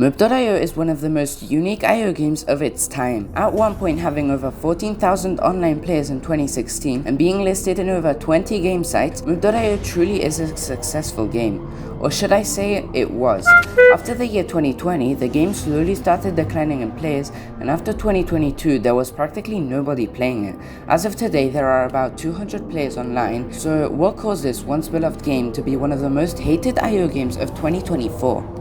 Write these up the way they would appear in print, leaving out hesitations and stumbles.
Mope.io is one of the most unique IO games of its time, at one point having over 14,000 online players in 2016 and being listed in over 20 game sites. Mope.io truly is a successful game, or should I say it was. After the year 2020, the game slowly started declining in players, and after 2022 there was practically nobody playing it. As of today there are about 200 players online, so what caused this once beloved game to be one of the most hated IO games of 2024?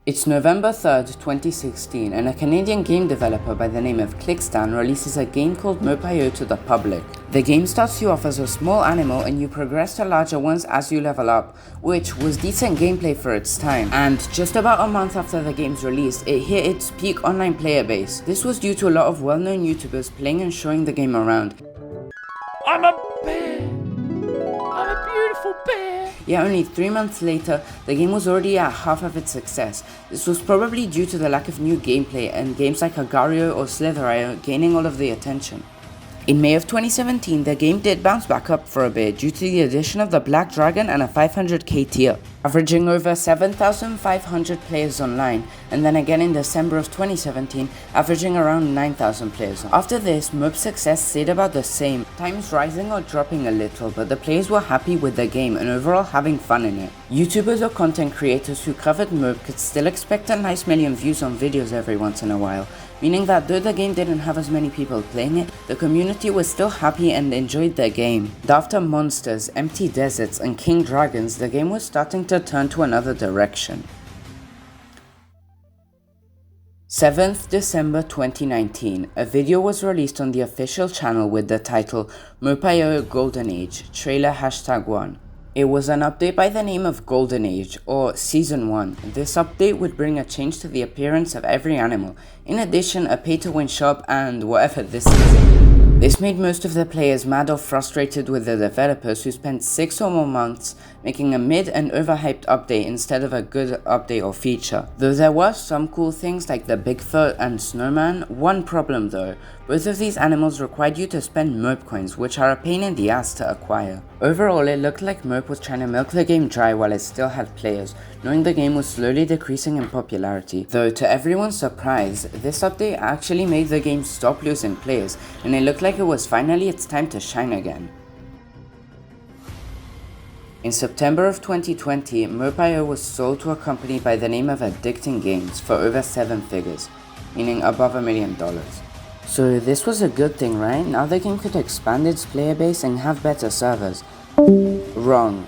It's November 3rd, 2016, and a Canadian game developer by the name of Clickstan releases a game called Mopeio to the public. The game starts you off as a small animal and you progress to larger ones as you level up, which was decent gameplay for its time. And just about a month after the game's release, it hit its peak online player base. This was due to a lot of well-known YouTubers playing and showing the game around. I'm a bear! I'm a beautiful bear! Yet only 3 months later, the game was already at half of its success. This was probably due to the lack of new gameplay and games like Agario or Slitherio gaining all of the attention. In May of 2017, the game did bounce back up for a bit due to the addition of the Black Dragon and a 500k tier, averaging over 7,500 players online, and then again in December of 2017, averaging around 9,000 players. After this, Mope's success stayed about the same, times rising or dropping a little, but the players were happy with the game and overall having fun in it. YouTubers or content creators who covered Mope could still expect a nice million views on videos every once in a while, meaning that though the game didn't have as many people playing it, the community was still happy and enjoyed the game. After monsters, empty deserts, and king dragons, the game was starting to turn to another direction. 7th December 2019, a video was released on the official channel with the title Mopeio Golden Age, trailer #1. It was an update by the name of Golden Age, or Season 1. This update would bring a change to the appearance of every animal, in addition a pay-to-win shop and whatever this is. This made most of the players mad or frustrated with the developers who spent 6 or more months making a mid and overhyped update instead of a good update or feature. Though there were some cool things like the Bigfoot and Snowman, one problem though, both of these animals required you to spend Mope coins, which are a pain in the ass to acquire. Overall, it looked like Mope was trying to milk the game dry while it still had players, knowing the game was slowly decreasing in popularity. Though to everyone's surprise, this update actually made the game stop losing players, and it looked like it was finally its time to shine again. In September of 2020, Mopeio was sold to a company by the name of Addicting Games for over 7 figures, meaning above $1 million. So this was a good thing, right? Now the game could expand its player base and have better servers. Wrong.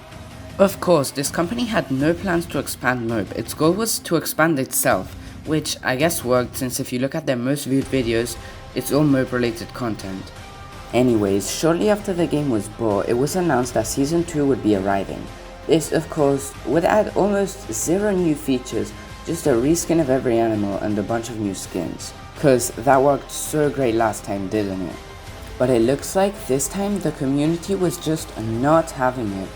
Of course, this company had no plans to expand Mope. Its goal was to expand itself, which I guess worked since if you look at their most viewed videos, it's all Mope related content. Anyways, shortly after the game was bought, it was announced that Season 2 would be arriving. This, of course, would add almost 0 new features, just a reskin of every animal and a bunch of new skins. Cause that worked so great last time, didn't it? But it looks like this time the community was just not having it.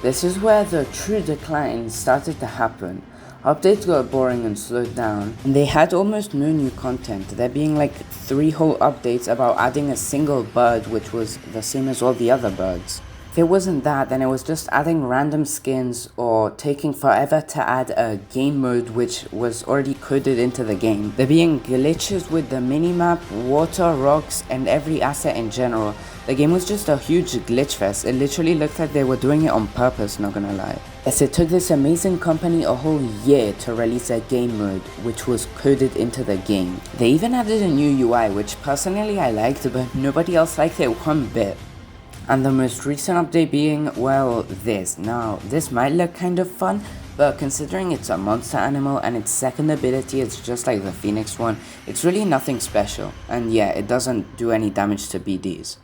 This is where the true decline started to happen. Updates got boring and slowed down, and they had almost no new content, there being like 3 whole updates about adding a single bird which was the same as all the other birds. If it wasn't that, then it was just adding random skins or taking forever to add a game mode which was already coded into the game. There being glitches with the minimap, water, rocks, and every asset in general. The game was just a huge glitch fest. It literally looked like they were doing it on purpose, not gonna lie. Yes, it took this amazing company a whole year to release a game mode which was coded into the game. They even added a new UI which personally I liked, but nobody else liked it one bit. And the most recent update being, well, this. Now, this might look kind of fun, but considering it's a monster animal and its second ability is just like the Phoenix one, it's really nothing special. And yeah, it doesn't do any damage to BDs.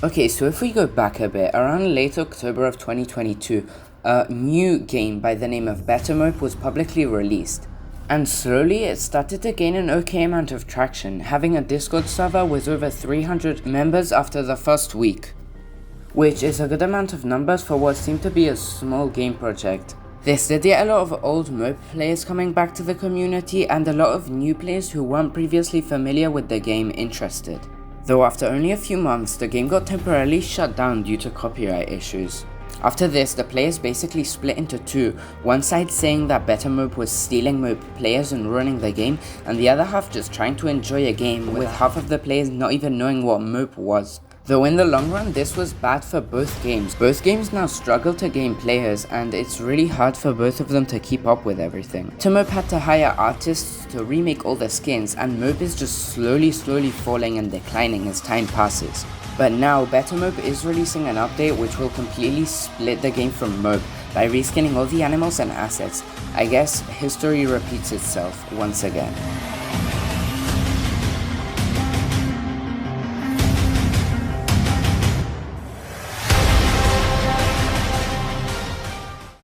Okay, so if we go back a bit, around late October of 2022, a new game by the name of BetterMope was publicly released. And slowly it started to gain an okay amount of traction, having a Discord server with over 300 members after the first week, which is a good amount of numbers for what seemed to be a small game project. This did get a lot of old Mope players coming back to the community and a lot of new players who weren't previously familiar with the game interested. Though after only a few months, the game got temporarily shut down due to copyright issues. After this, the players basically split into two, one side saying that BetterMope was stealing Mope players and ruining the game, and the other half just trying to enjoy a game, with half of the players not even knowing what Mope was. Though in the long run, this was bad for both games. Both games now struggle to gain players, and it's really hard for both of them to keep up with everything. BetterMope had to hire artists to remake all the skins, and Mope is just slowly falling and declining as time passes. But now, BetterMope is releasing an update which will completely split the game from Mope by reskinning all the animals and assets. I guess history repeats itself once again.